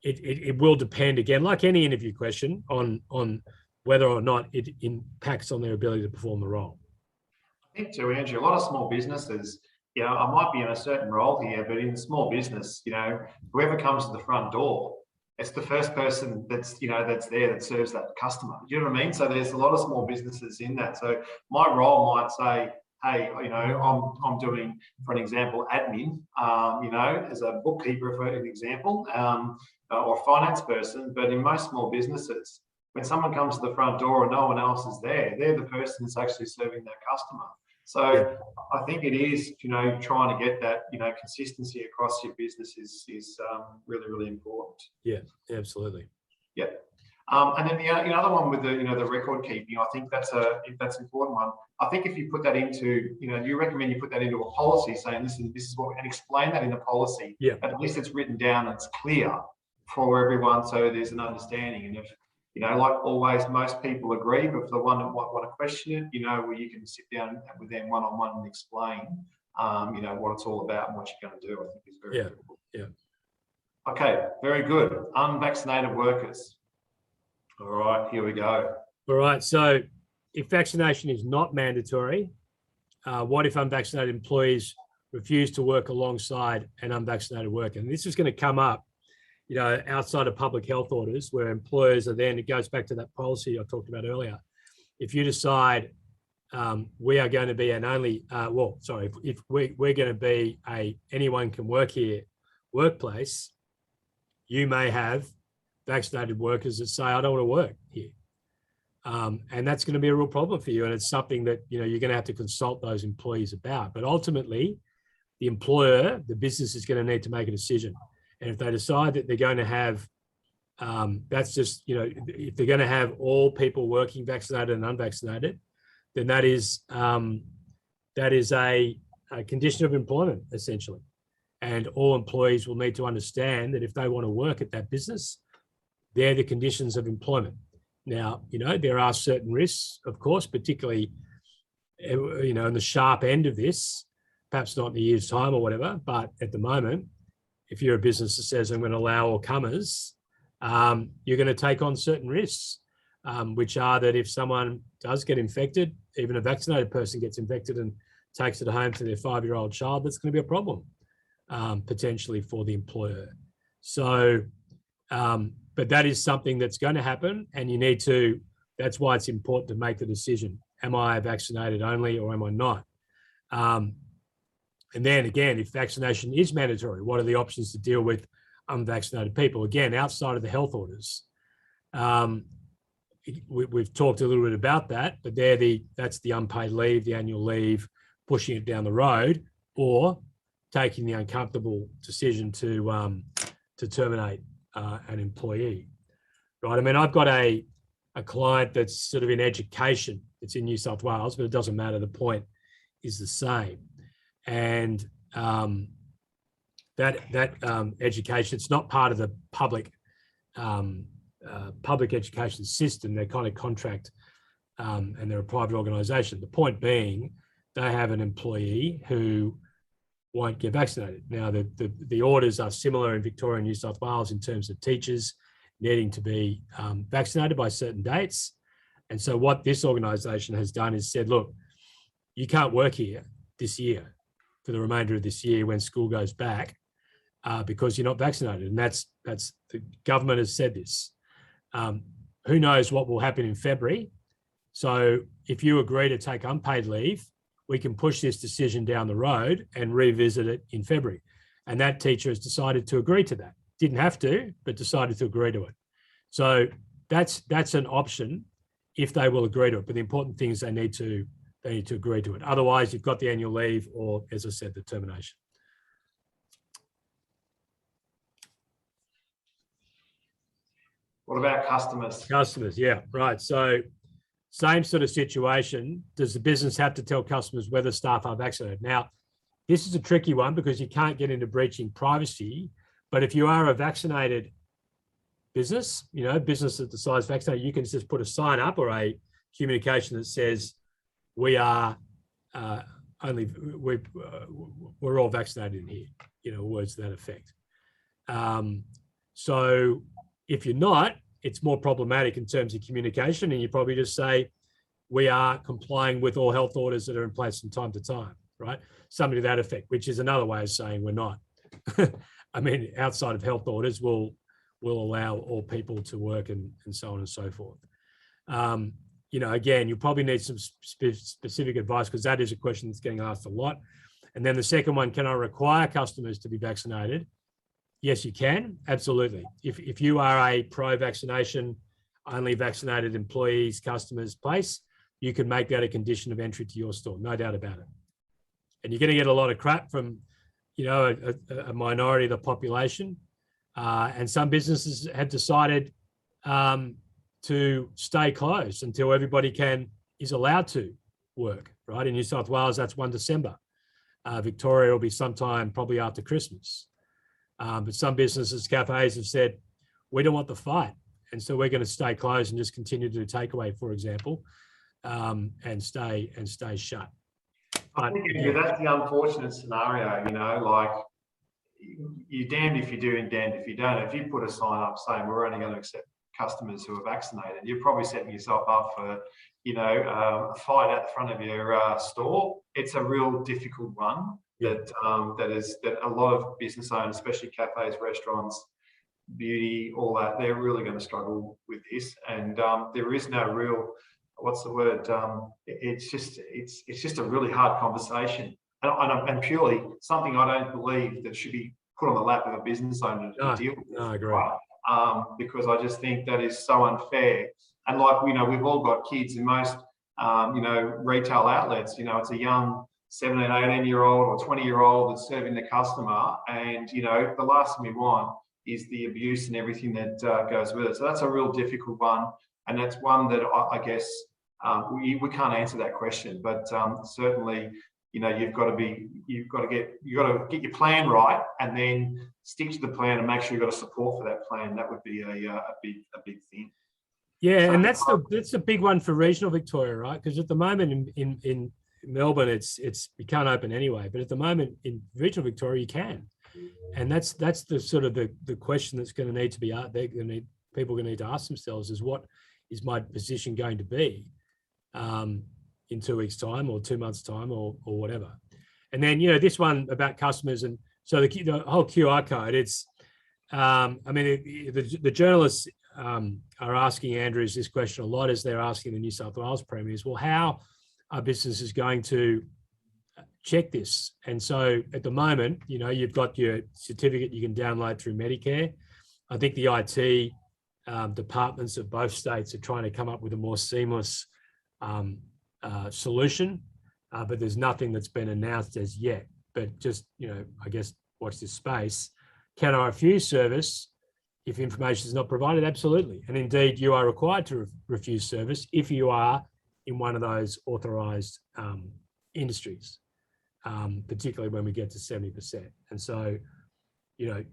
S2: it will depend, again, like any interview question, on whether or not it impacts on their ability to perform the role.
S1: I think too, Andrew, a lot of small businesses, I might be in a certain role here, but in small business, whoever comes to the front door, it's the first person that's there that serves that customer. Do you know what I mean? So there's a lot of small businesses in that. So my role might say, hey, I'm doing, for an example, admin, as a bookkeeper, for an example, or a finance person. But in most small businesses, when someone comes to the front door and no one else is there, they're the person that's actually serving their customer. So I think it is, trying to get that, consistency across your business is really, really important. Yeah,
S2: absolutely.
S1: Yeah. And then the other one with the record keeping, I think that's an important one. I think if you put that into, you recommend you put that into a policy, saying this is what, and explain that in the policy.
S2: Yeah.
S1: At least it's written down and it's clear for everyone, so there's an understanding. And if like always, most people agree, but for the one that might want to question it, where you can sit down with them one-on-one and explain, what it's all about and what you're going to do, I think is very important.
S2: Yeah.
S1: Okay, very good. Unvaccinated workers. All right, here we go.
S2: All right, so if vaccination is not mandatory, what if unvaccinated employees refuse to work alongside an unvaccinated worker? And this is going to come up, outside of public health orders, where employers are then, it goes back to that policy I talked about earlier. If you decide we are going to be an only, if we're going to be anyone can work here workplace, you may have vaccinated workers that say, I don't want to work here. And that's going to be a real problem for you. And it's something that, you're going to have to consult those employees about. But ultimately, the employer, the business is going to need to make a decision. And if they decide that they're going to have, that's just, if they're going to have all people working vaccinated and unvaccinated, then that is a condition of employment, essentially. And all employees will need to understand that if they want to work at that business, they're the conditions of employment. Now, there are certain risks, of course, particularly, in the sharp end of this, perhaps not in a year's time or whatever, but at the moment, if you're a business that says, I'm going to allow all comers, you're going to take on certain risks, which are that if someone does get infected, even a vaccinated person gets infected and takes it home to their 5-year-old child, that's going to be a problem, potentially, for the employer. So, but that is something that's going to happen, and you need to, that's why it's important to make the decision. Am I vaccinated only or am I not? And then again, if vaccination is mandatory, what are the options to deal with unvaccinated people? Again, outside of the health orders. We've talked a little bit about that, but that's the unpaid leave, the annual leave, pushing it down the road, or taking the uncomfortable decision to terminate an employee, right? I mean, I've got a client that's sort of in education. It's in New South Wales, but it doesn't matter. The point is the same. And that education, it's not part of the public education system. They're kind of contract, and they're a private organisation. The point being, they have an employee who won't get vaccinated. Now, the orders are similar in Victoria and New South Wales in terms of teachers needing to be vaccinated by certain dates. And so what this organisation has done is said, look, you can't work here this year. for the remainder of this year when school goes back because you're not vaccinated. And that's the government has said this. Who knows what will happen in February? So if you agree to take unpaid leave, we can push this decision down the road and revisit it in February. And that teacher has decided to agree to that. Didn't have to, but decided to agree to it. So that's an option if they will agree to it. But the important thing is they need to agree to it. Otherwise, you've got the annual leave or, as I said, the termination.
S1: What about customers?
S2: Customers, yeah, right. So same sort of situation. Does the business have to tell customers whether staff are vaccinated? Now, this is a tricky one because you can't get into breaching privacy. But if you are a vaccinated business, business that decides vaccinated, you can just put a sign up or a communication that says we are we're all vaccinated in here. Words to that effect. So if you're not, it's more problematic in terms of communication, and you probably just say we are complying with all health orders that are in place from time to time, right? Something to that effect, which is another way of saying we're not. I mean, outside of health orders, we'll allow all people to work and so on and so forth. Again, you probably need some specific advice because that is a question that's getting asked a lot. And then the second one, can I require customers to be vaccinated? Yes, you can. Absolutely. If you are a pro-vaccination, only vaccinated employees, customers place, you can make that a condition of entry to your store. No doubt about it. And you're going to get a lot of crap from, a minority of the population. And some businesses have decided to stay closed until everybody is allowed to work, right? In New South Wales, that's 1 December. Victoria will be sometime probably after Christmas. But some businesses, cafes have said, we don't want the fight. And so we're going to stay closed and just continue to do takeaway, for example, and stay shut.
S1: I think that's the unfortunate scenario, like you're damned if you do and damned if you don't. If you put a sign up saying we're only going to accept customers who are vaccinated, you're probably setting yourself up for, a fight at the front of your store. It's a real difficult one that a lot of business owners, especially cafes, restaurants, beauty, all that, they're really going to struggle with this. And there is no real, what's the word? It's just a really hard conversation, and purely something I don't believe that should be put on the lap of a business owner to deal with.
S2: No, I agree.
S1: Right? Because I just think that is so unfair. And we've all got kids in most, retail outlets. It's a young 17, 18-year-old or 20-year-old that's serving the customer, and the last thing we want is the abuse and everything that goes with it. So that's a real difficult one, and that's one that I guess we can't answer that question. But certainly, you've got to get your plan right, and then stick to the plan and make sure you've got a support for that plan. That would be a big thing.
S2: Yeah, so, and that's a big one for regional Victoria, right? Because at the moment in Melbourne, it's you can't open anyway. But at the moment in regional Victoria, you can, and that's the sort of the question that's going to need to be out there. People are going to need to ask themselves is, what is my position going to be in 2 weeks' time or 2 months' time or whatever. And then this one about customers, and so the whole QR code. It's the journalists are asking Andrews this question a lot, as they're asking the New South Wales premiers. Well, how are businesses going to check this? And so at the moment, you've got your certificate you can download through Medicare. I think the IT departments of both states are trying to come up with a more seamless solution, but there's nothing that's been announced as yet. But just, I guess watch this space. Can I refuse service if information is not provided? Absolutely. And indeed, you are required to refuse service if you are in one of those authorised industries, particularly when we get to 70%. And so, I'm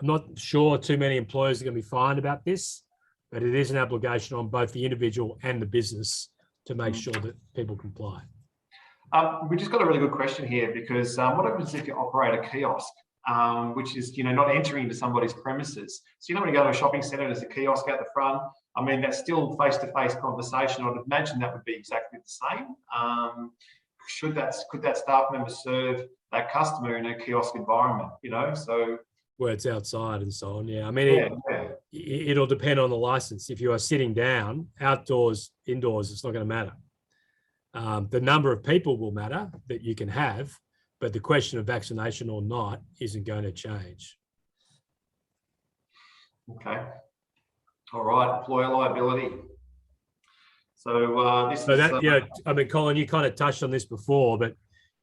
S2: not sure too many employers are going to be fined about this, but it is an obligation on both the individual and the business to make sure that people comply.
S1: We just got a really good question here, because what happens if you operate a kiosk, which is, not entering into somebody's premises? So, when you go to a shopping centre, there's a kiosk out the front. I mean, that's still face-to-face conversation. I'd imagine that would be exactly the same, could that staff member serve that customer in a kiosk environment? So
S2: where it's outside and so on. Yeah, I mean,
S1: yeah.
S2: It'll depend on the license. If you are sitting down, outdoors, indoors, it's not going to matter. The number of people will matter that you can have, but the question of vaccination or not isn't going to change.
S1: Okay. All right. Employer liability. So
S2: I mean, Colin, you kind of touched on this before, but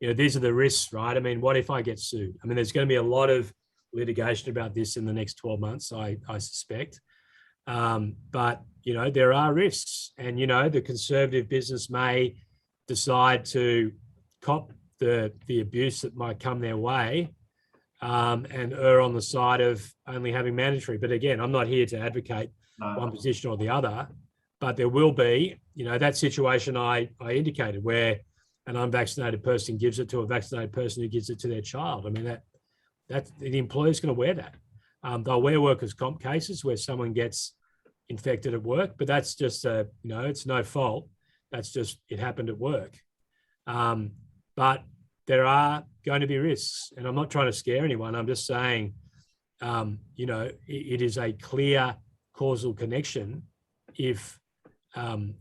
S2: these are the risks, right? I mean, what if I get sued? I mean, there's going to be a lot of litigation about this in the next 12 months, I suspect. But there are risks, and the conservative business may decide to cop the abuse that might come their way, and err on the side of only having mandatory. But again, I'm not here to advocate one position or the other, but there will be, that situation I indicated where an unvaccinated person gives it to a vaccinated person who gives it to their child. I mean, that the employer's going to wear that. They'll wear workers' comp cases where someone gets infected at work, but that's just it's no fault. That's just, it happened at work. But there are going to be risks, and I'm not trying to scare anyone. I'm just saying, it is a clear causal connection if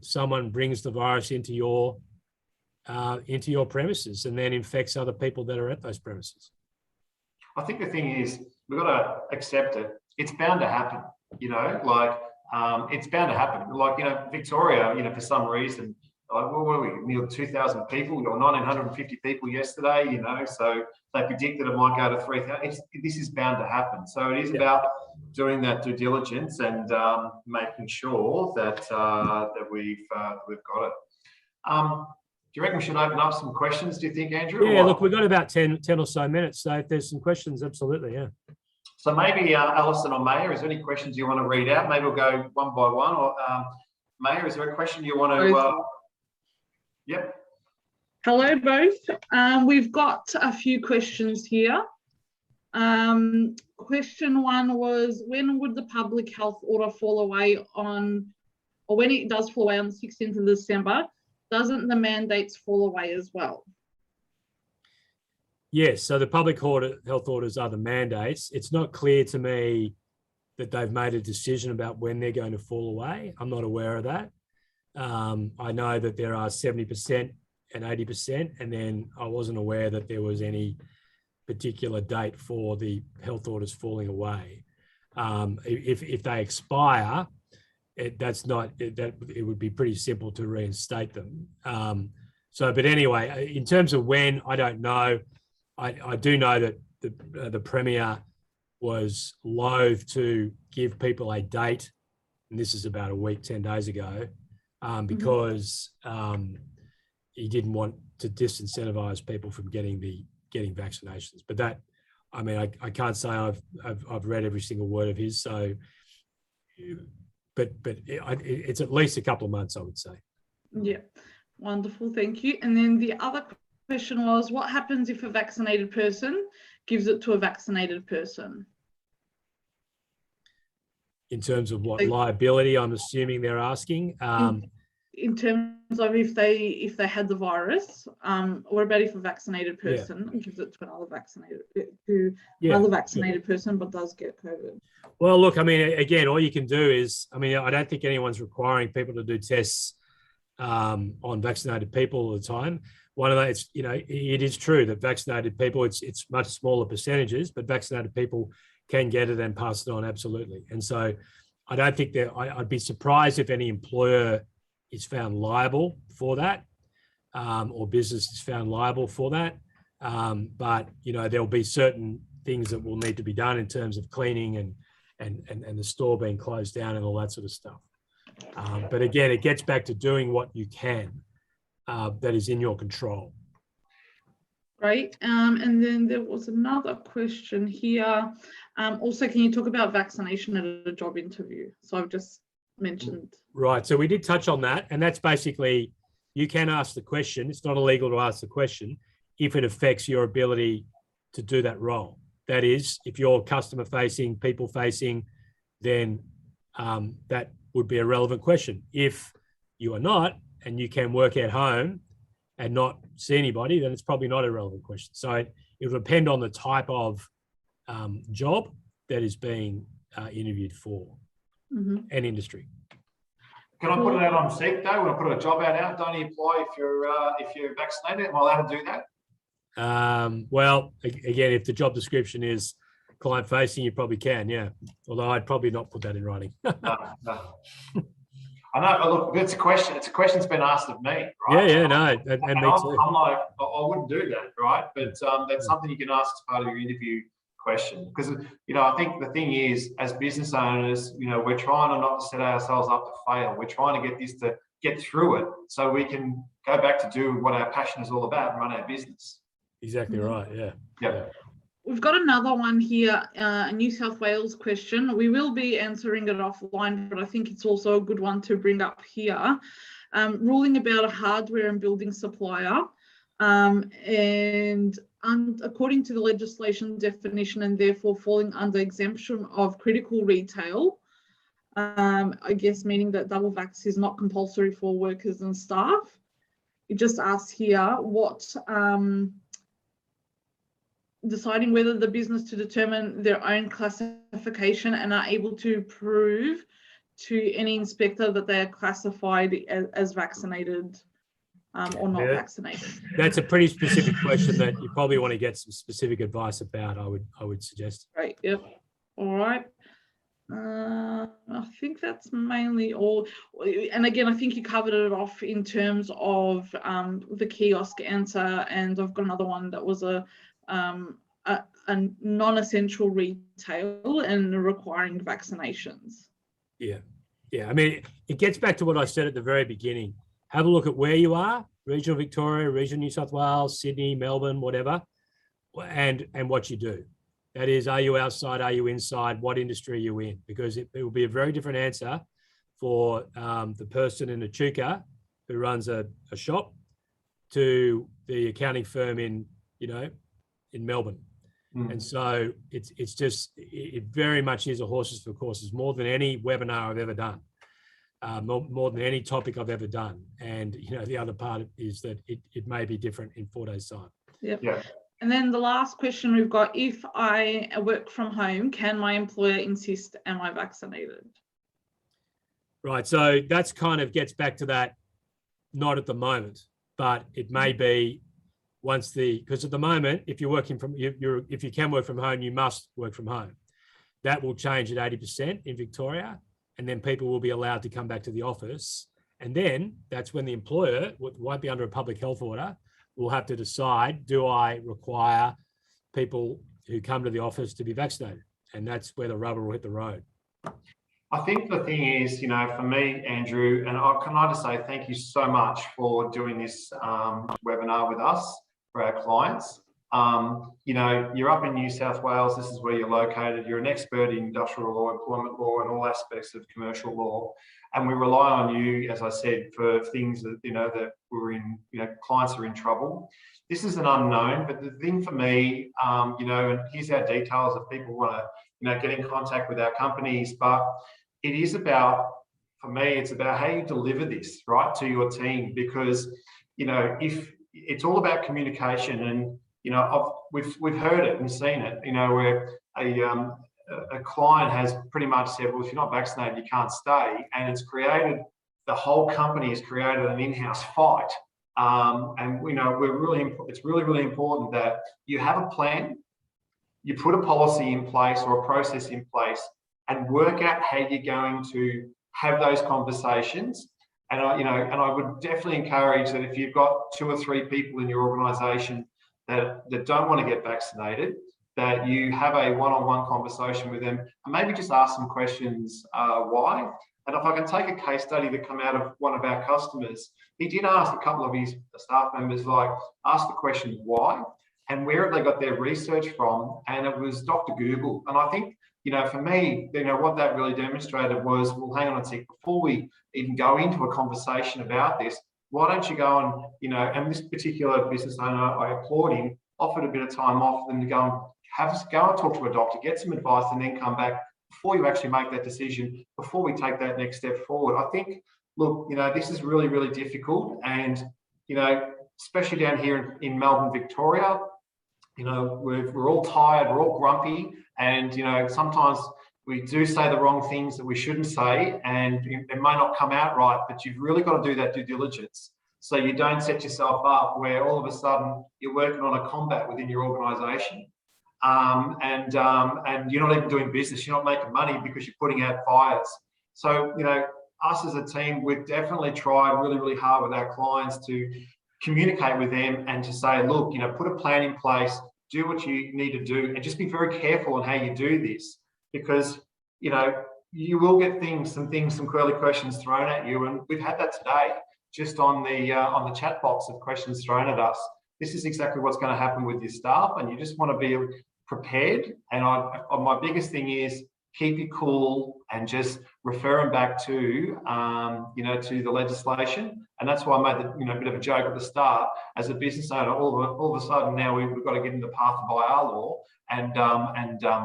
S2: someone brings the virus into your premises and then infects other people that are at those premises.
S1: I think the thing is, we've got to accept it. It's bound to happen, it's bound to happen. Victoria, for some reason, what are we, nearly 2,000 people, or 1,950 people yesterday, so they predicted it might go to 3,000. This is bound to happen. So it is about doing that due diligence and making sure that we've got it. Do you reckon we should open up some questions, do you think, Andrew?
S2: Yeah, look, we've got about 10 or so minutes, so if there's some questions, absolutely, yeah.
S1: So maybe Alison or Maya, is there any questions you want to read out? Maybe we'll go one by one. Or Maya, is there a question you want to... Yep.
S3: Hello, both. We've got a few questions here. Question one was, when would the public health order fall away on, or when it does fall away on the 16th of December, doesn't the mandates fall away as well?
S2: Yes, so the public health orders are the mandates. It's not clear to me that they've made a decision about when they're going to fall away. I'm not aware of that. I know that there are 70% and 80%, and then I wasn't aware that there was any particular date for the health orders falling away. If they expire, it would be pretty simple to reinstate them. But anyway, in terms of when, I don't know. I do know that the Premier was loath to give people a date, and this is about a week, 10 days ago, because he didn't want to disincentivize people from getting vaccinations. But that, I mean, I can't say I've read every single word of his. So, but it's at least a couple of months, I would say.
S3: Yeah, wonderful, thank you. And then the other question was, what happens if a vaccinated person gives it to a vaccinated person? In
S2: terms of what liability, I'm assuming they're asking.
S3: In terms of if they had the virus, what about if a vaccinated person gives it to another vaccinated person but does get COVID?
S2: Well, look, I mean, again, all you can do is, I mean, I don't think anyone's requiring people to do tests on vaccinated people all the time. One of those, it is true that vaccinated people, it's much smaller percentages, but vaccinated people can get it and pass it on, absolutely. And so I don't think that, I'd be surprised if any employer is found liable for that, or business is found liable for that. But, there'll be certain things that will need to be done in terms of cleaning and the store being closed down and all that sort of stuff. But again, it gets back to doing what you can that is in your control.
S3: Right. And then there was another question here. Also, can you talk about vaccination at a job interview? So I've just mentioned.
S2: Right. So we did touch on that. And that's basically, you can ask the question. It's not illegal to ask the question if it affects your ability to do that role. That is, if you're customer facing, people facing, then that would be a relevant question. If you are not, and you can work at home, and not see anybody, then it's probably not a relevant question. So it will depend on the type of job that is being interviewed for and industry.
S1: Can I put it out on Seek though? When I put a job out, don't you apply if you're vaccinated? Am I allowed to do that?
S2: Well, again, if the job description is client facing, you probably can, yeah. Although I'd probably not put that in writing.
S1: No. I know. Look, it's a question. It's a question that's been asked of me, right?
S2: Yeah, no, and me too.
S1: I'm like, I wouldn't do that, right? But that's something you can ask as part of your interview question, because I think the thing is, as business owners, we're trying not to set ourselves up to fail. We're trying to get this to get through it, so we can go back to do what our passion is all about and run our business.
S2: Exactly right. Yeah.
S3: We've got another one here, a New South Wales question. We will be answering it offline, but I think it's also a good one to bring up here. Ruling about a hardware and building supplier. And according to the legislation definition, and therefore falling under exemption of critical retail, I guess meaning that double vax is not compulsory for workers and staff. It just asks here what deciding whether the business to determine their own classification and are able to prove to any inspector that they are classified as vaccinated or not vaccinated.
S2: That's a pretty specific question that you probably want to get some specific advice about, I would suggest.
S3: Right, yep. All right. I think that's mainly all. And again, I think you covered it off in terms of the kiosk answer, and I've got another one that was a non-essential retail and requiring vaccinations. Yeah.
S2: I mean, it gets back to what I said at the very beginning. Have a look at where you are, regional Victoria, regional New South Wales, Sydney, Melbourne, whatever, and what you do. That is, are you outside, are you inside, what industry are you in? Because it will be a very different answer for the person in Echuca who runs a shop to the accounting firm in Melbourne. And so it very much is a horses for courses, more than any webinar I've ever done, more than any topic I've ever done. And the other part is that it may be different in 4 days' time.
S3: Yep. Yeah. And then the last question we've got: if I work from home, can my employer insist, am I vaccinated?
S2: Right. So that's kind of gets back to that. Not at the moment, but it may be. Because at the moment, if you're working from, if you can work from home, you must work from home. That will change at 80% in Victoria, and then people will be allowed to come back to the office. And then that's when the employer won't be under a public health order. Will have to decide: do I require people who come to the office to be vaccinated? And that's where the rubber will hit the road.
S1: I think the thing is, for me, Andrew, and can I just say thank you so much for doing this webinar with us, for our clients. You're up in New South Wales. This is where you're located. You're an expert in industrial law, employment law, and all aspects of commercial law. And we rely on you, as I said, for things that, that we're in, clients are in trouble. This is an unknown, but the thing for me, and here's our details if people want to, get in contact with our companies, but it is about, for me, it's about how you deliver this, right, to your team, because, if it's all about communication, and, we've heard it and seen it, where a client has pretty much said, well, if you're not vaccinated, you can't stay. And the whole company has created an in-house fight. And it's really, really important that you have a plan, you put a policy in place or a process in place, and work out how you're going to have those conversations. And I would definitely encourage that if you've got 2 or 3 people in your organisation that don't want to get vaccinated, that you have a one-on-one conversation with them and maybe just ask some questions why. And if I can take a case study that come out of one of our customers, he did ask a couple of his staff members, ask the question why, and where have they got their research from, and it was Dr. Google. And I think, for me, what that really demonstrated was, well, hang on a sec, before we even go into a conversation about this, why don't you go and this particular business owner, I applaud him, offered a bit of time off for them to go and talk to a doctor, get some advice, and then come back before you actually make that decision, before we take that next step forward. I think, look, this is really, really difficult, and, especially down here in Melbourne, Victoria. You know, we're all tired, we're all grumpy, and you know, sometimes we do say the wrong things that we shouldn't say, and it may not come out right, but you've really got to do that due diligence. So you don't set yourself up where all of a sudden you're working on a combat within your organisation, and you're not even doing business. You're not making money because you're putting out fires. So you know, us as a team, we've definitely tried really, really hard with our clients to communicate with them and to say, look, you know, put a plan in place, do what you need to do, and just be very careful on how you do this, because you know you will get some curly questions thrown at you, and we've had that today just on the chat box of questions thrown at us. This is exactly what's going to happen with your staff, and you just want to be prepared. And my biggest thing is keep it cool and just refer them back to you know, to the legislation. And that's why I made the, you know, a bit of a joke at the start. As a business owner, all of a sudden now we've got to get in the path by our law and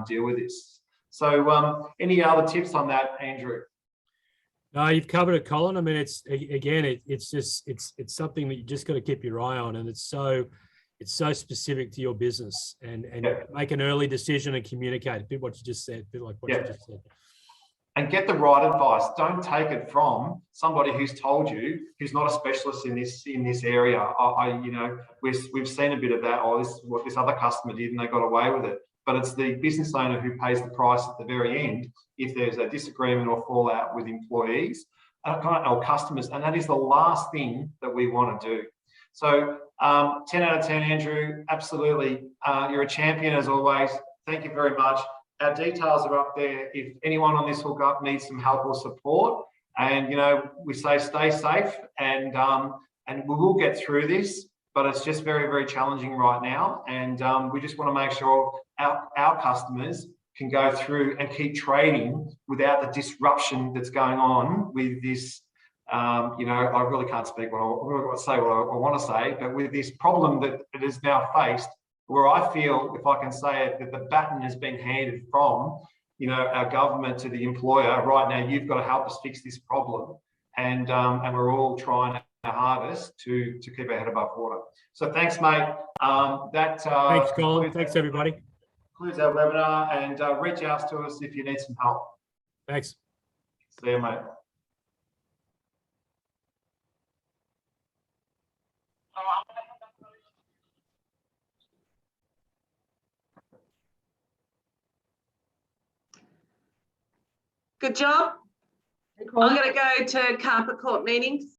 S1: deal with this. So any other tips on that, Andrew?
S2: No, you've covered it, Colin. I mean, it's something that you just got to keep your eye on, and it's so specific to your business, and make an early decision and communicate. A bit what you just said, a bit like what you just said. And
S1: get the right advice. Don't take it from somebody who's told you, who's not a specialist in this area. You know, we've seen a bit of that. Oh, this is what this other customer did, and they got away with it. But it's the business owner who pays the price at the very end if there's a disagreement or fallout with employees or customers, and that is the last thing that we want to do. So 10 out of 10, Andrew, absolutely. You're a champion as always. Thank you very much. Our details are up there if anyone on this hookup needs some help or support. And, you know, we say stay safe, and we will get through this, but it's just very, very challenging right now. And we just want to make sure our customers can go through and keep trading without the disruption that's going on with this. You know, I really can't speak what I want to say, but with this problem that it is now faced, where I feel, if I can say it, that the baton has been handed from, you know, our government to the employer. Right now, you've got to help us fix this problem, and we're all trying our hardest to keep our head above water. So thanks, mate. Thanks,
S2: Colin. Thanks, everybody.
S1: Concludes our webinar, and reach out to us if you need some help.
S2: Thanks.
S1: See you, mate.
S4: Good job. I'm going to go to Carpet Court meetings.